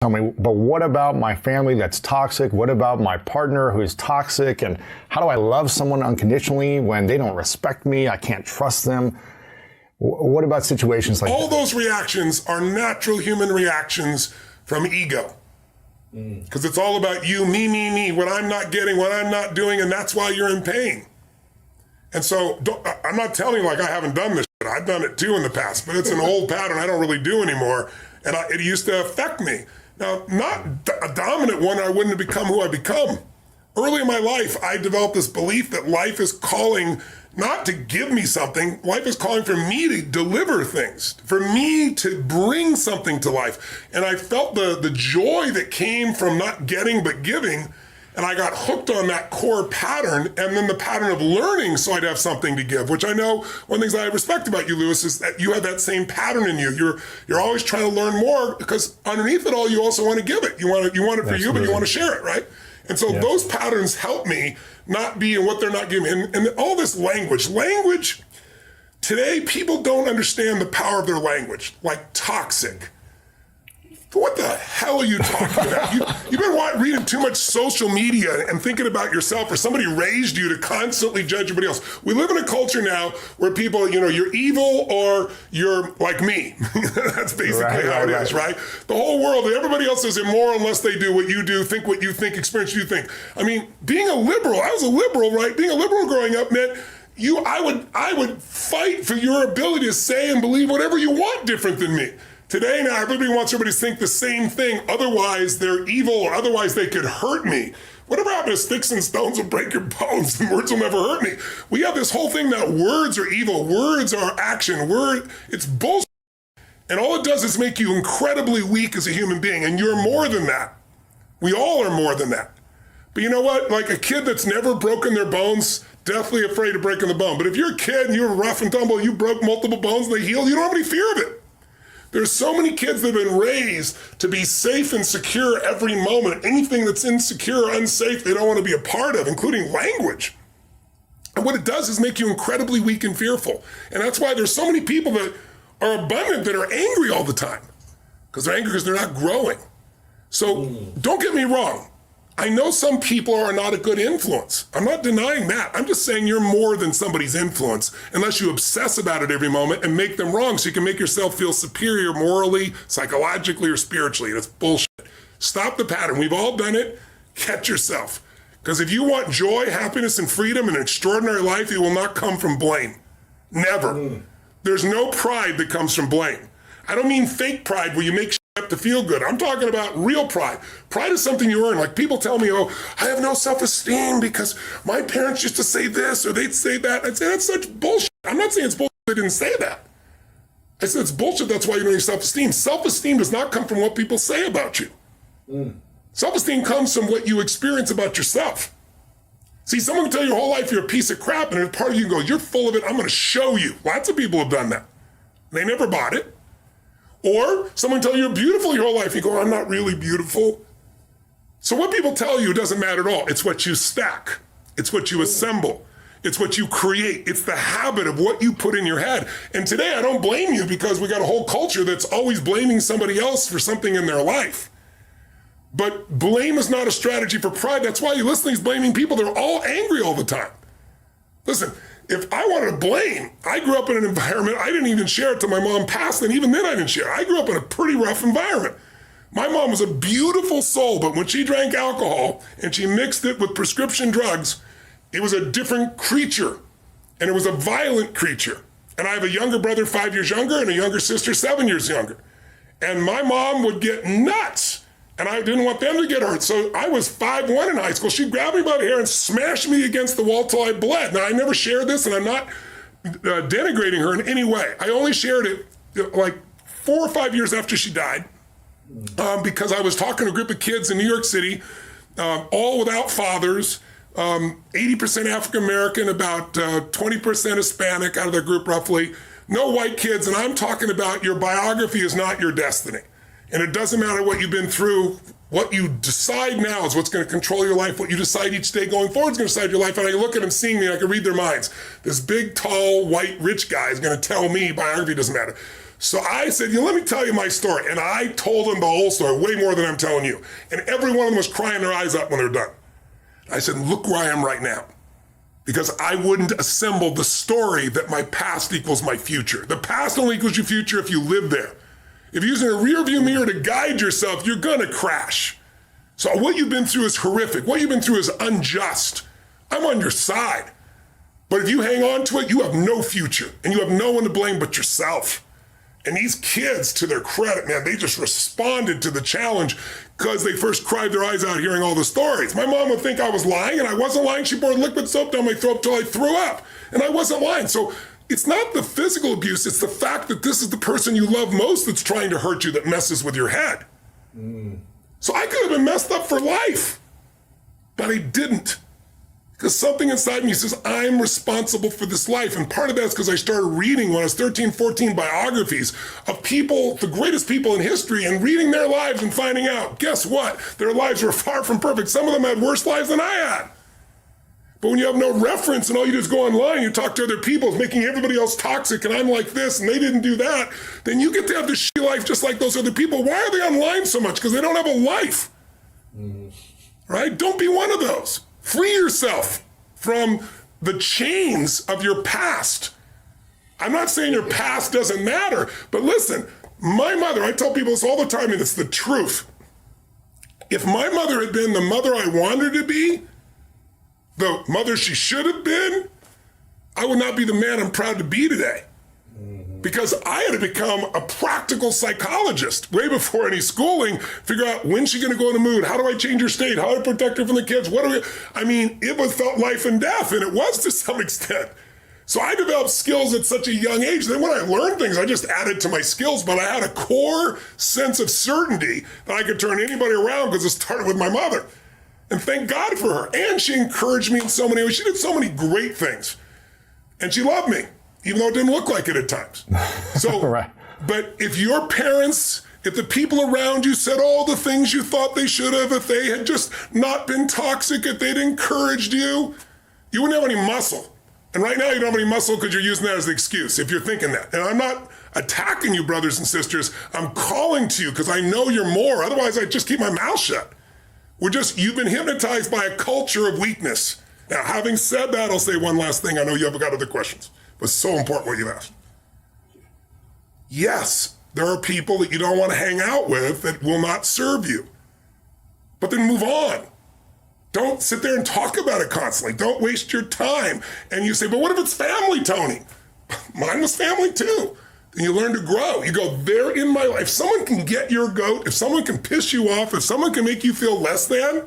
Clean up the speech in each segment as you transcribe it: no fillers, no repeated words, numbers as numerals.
Tell me, but what about my family that's toxic? What about my partner who is toxic? And how do I love someone unconditionally when they don't respect me? I can't trust them. What about situations like all those reactions are natural human reactions from ego. Because it's all about you, me, what I'm not getting, what I'm not doing, and that's why you're in pain. And so I'm not telling you like I haven't done this shit. I've done it too in the past, but it's an old pattern I don't really do anymore. And it used to affect me. Now, not a dominant one, I wouldn't have become who I become. Early in my life, I developed this belief that life is calling not to give me something, life is calling for me to deliver things, for me to bring something to life. And I felt the joy that came from not getting but giving, and I got hooked on that core pattern, and then the pattern of learning so I'd have something to give, which I know one of the things I respect about you, Lewis, is that you have that same pattern in you. You're always trying to learn more because underneath it all, you also want to give it. You want it for Absolutely. you, but you want to share it, right? And so those patterns help me not be in what they're not giving me. And all this language, today people don't understand the power of their language, like toxic. What the hell are you talking about? You've been reading too much social media and thinking about yourself, or somebody raised you to constantly judge everybody else. We live in a culture now where people, you're evil or you're like me. That's basically how it is, right? The whole world, everybody else is immoral unless they do what you do, think what you think, experience what you think. I mean, being a liberal, I was a liberal, right? Being a liberal growing up meant I would fight for your ability to say and believe whatever you want different than me. Today now, everybody wants everybody to think the same thing, otherwise they're evil or otherwise they could hurt me. Whatever happened to sticks and stones will break your bones and words will never hurt me. We have this whole thing that words are evil, words are action, it's bullshit. And all it does is make you incredibly weak as a human being, and you're more than that. We all are more than that. But you know what? Like a kid that's never broken their bones, deathly afraid of breaking the bone. But if you're a kid and you're rough and tumble, you broke multiple bones and they healed, you don't have any fear of it. There's so many kids that have been raised to be safe and secure every moment. Anything that's insecure or unsafe, they don't want to be a part of, including language. And what it does is make you incredibly weak and fearful. And that's why there's so many people that are abundant that are angry all the time. Because they're angry because they're not growing. So don't get me wrong. I know some people are not a good influence. I'm not denying that. I'm just saying you're more than somebody's influence unless you obsess about it every moment and make them wrong so you can make yourself feel superior morally, psychologically, or spiritually. That's bullshit. Stop the pattern. We've all done it. Catch yourself. Because if you want joy, happiness, and freedom and an extraordinary life, it will not come from blame. Never. There's no pride that comes from blame. I don't mean fake pride where you make to feel good. I'm talking about real pride. Pride is something you earn. Like people tell me, oh, I have no self-esteem because my parents used to say this or they'd say that. I'd say that's such bullshit. I'm not saying it's bullshit they didn't say that. I said it's bullshit, that's why you don't have self-esteem. Self-esteem does not come from what people say about you. Self-esteem comes from what you experience about yourself. See, someone can tell you your whole life you're a piece of crap and part of you go, you're full of it, I'm gonna show you. Lots of people have done that. They never bought it. Or someone tell you you're beautiful your whole life. You go, I'm not really beautiful. So what people tell you doesn't matter at all. It's what you stack. It's what you assemble. It's what you create. It's the habit of what you put in your head. And today I don't blame you because we got a whole culture that's always blaming somebody else for something in their life. But blame is not a strategy for pride. That's why you listen to these blaming people. They're all angry all the time. Listen, if I wanted to blame, I grew up in an environment, I didn't even share it till my mom passed, and even then I didn't share. I grew up in a pretty rough environment. My mom was a beautiful soul, but when she drank alcohol and she mixed it with prescription drugs, it was a different creature, and it was a violent creature. And I have a younger brother 5 years younger and a younger sister 7 years younger. And my mom would get nuts, and I didn't want them to get hurt. So I was 5'1" in high school. She'd grab me by the hair and smash me against the wall till I bled. Now, I never shared this, and I'm not denigrating her in any way. I only shared it like 4 or 5 years after she died because I was talking to a group of kids in New York City, all without fathers, 80% African-American, about 20% Hispanic out of their group roughly, no white kids, and I'm talking about your biography is not your destiny. And it doesn't matter what you've been through. What you decide now is what's going to control your life. What you decide each day going forward is going to decide your life. And I look at them seeing me, and I can read their minds. This big, tall, white, rich guy is going to tell me biography doesn't matter. So I said, let me tell you my story. And I told them the whole story, way more than I'm telling you. And every one of them was crying their eyes up when they're done. I said, look where I am right now. Because I wouldn't assemble the story that my past equals my future. The past only equals your future if you live there. If you're using a rear view mirror to guide yourself, you're gonna crash. So what you've been through is horrific. What you've been through is unjust. I'm on your side. But if you hang on to it, you have no future. And you have no one to blame but yourself. And these kids, to their credit, man, they just responded to the challenge because they first cried their eyes out hearing all the stories. My mom would think I was lying, and I wasn't lying. She poured liquid soap down my throat till I threw up, and I wasn't lying. So it's not the physical abuse, it's the fact that this is the person you love most that's trying to hurt you that messes with your head. So I could have been messed up for life, but I didn't. Because something inside me says, I'm responsible for this life. And part of that is because I started reading when I was 13, 14 biographies of people, the greatest people in history, and reading their lives and finding out, guess what? Their lives were far from perfect. Some of them had worse lives than I had. But when you have no reference and all you do is go online, you talk to other people, making everybody else toxic, and I'm like this, and they didn't do that, then you get to have the shitty life just like those other people. Why are they online so much? Because they don't have a life. Right? Don't be one of those. Free yourself from the chains of your past. I'm not saying your past doesn't matter, but listen, my mother, I tell people this all the time, and it's the truth. If my mother had been the mother I wanted her to be, the mother she should have been, I would not be the man I'm proud to be today. Because I had to become a practical psychologist way before any schooling, figure out when's she gonna go in the mood, how do I change her state, how do I protect her from the kids, it felt life and death, and it was to some extent. So I developed skills at such a young age. Then when I learned things, I just added to my skills, but I had a core sense of certainty that I could turn anybody around because it started with my mother. And thank God for her. And she encouraged me in so many ways. She did so many great things. And she loved me, even though it didn't look like it at times. So, right. But if your parents, if the people around you said all the things you thought they should have, if they had just not been toxic, if they'd encouraged you, you wouldn't have any muscle. And right now you don't have any muscle because you're using that as the excuse, if you're thinking that. And I'm not attacking you, brothers and sisters. I'm calling to you because I know you're more. Otherwise, I'd just keep my mouth shut. You've been hypnotized by a culture of weakness. Now, having said that, I'll say one last thing. I know you haven't got other questions, but it's so important what you've asked. Yes, there are people that you don't want to hang out with that will not serve you. But then move on. Don't sit there and talk about it constantly. Don't waste your time. And you say, but what if it's family, Tony? Mine was family too. Then you learn to grow. You go, they're in my life. If someone can get your goat, if someone can piss you off, if someone can make you feel less than,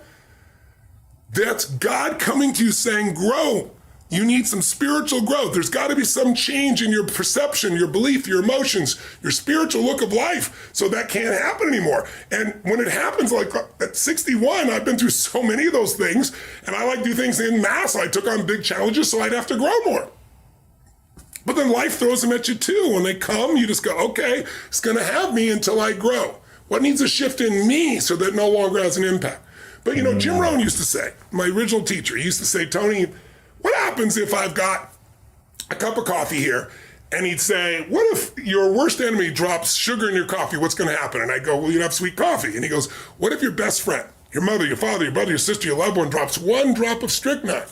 that's God coming to you saying, grow. You need some spiritual growth. There's got to be some change in your perception, your belief, your emotions, your spiritual look of life. So that can't happen anymore. And when it happens, like at 61, I've been through so many of those things, and I like to do things in mass. I took on big challenges, so I'd have to grow more. But then life throws them at you too. When they come, you just go, okay, it's going to have me until I grow. What needs a shift in me so that it no longer has an impact? But you know, Jim Rohn used to say, my original teacher, he used to say, Tony, what happens if I've got a cup of coffee here? And he'd say, what if your worst enemy drops sugar in your coffee? What's going to happen? And I go, well, you'd have sweet coffee. And he goes, what if your best friend, your mother, your father, your brother, your sister, your loved one drops one drop of strychnine?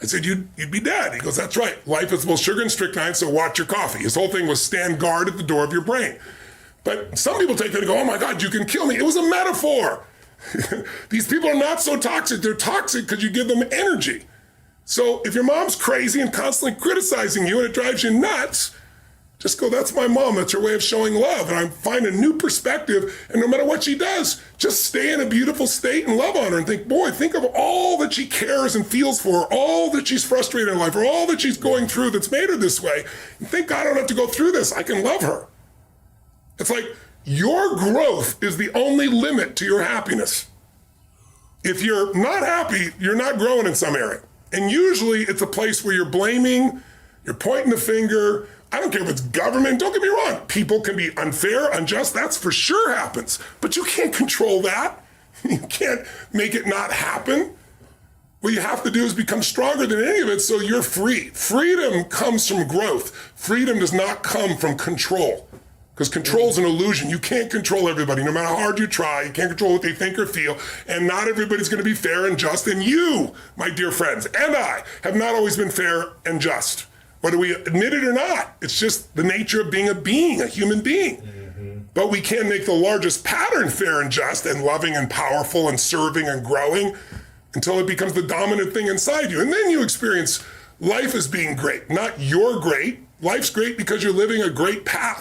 I said, you'd be dead. He goes, that's right. Life is both sugar and strychnine, so watch your coffee. His whole thing was stand guard at the door of your brain. But some people take that and go, oh my God, you can kill me. It was a metaphor. These people are not so toxic. They're toxic because you give them energy. So if your mom's crazy and constantly criticizing you and it drives you nuts, just go, that's my mom. That's her way of showing love. And I find a new perspective. And no matter what she does, just stay in a beautiful state and love on her and think, boy, think of all that she cares and feels for, all that she's frustrated in life, or all that she's going through that's made her this way. And think, God, I don't have to go through this. I can love her. It's like your growth is the only limit to your happiness. If you're not happy, you're not growing in some area. And usually it's a place where you're blaming, you're pointing the finger. I don't care if it's government, don't get me wrong. People can be unfair, unjust, that's for sure happens. But you can't control that. You can't make it not happen. What you have to do is become stronger than any of it so you're free. Freedom comes from growth. Freedom does not come from control. Because control's an illusion. You can't control everybody. No matter how hard you try, you can't control what they think or feel. And not everybody's going to be fair and just. And you, my dear friends, and I have not always been fair and just. Whether we admit it or not, it's just the nature of being, a human being. But we can make the largest pattern fair and just and loving and powerful and serving and growing until it becomes the dominant thing inside you. And then you experience life as being great, not you're great. Life's great because you're living a great path.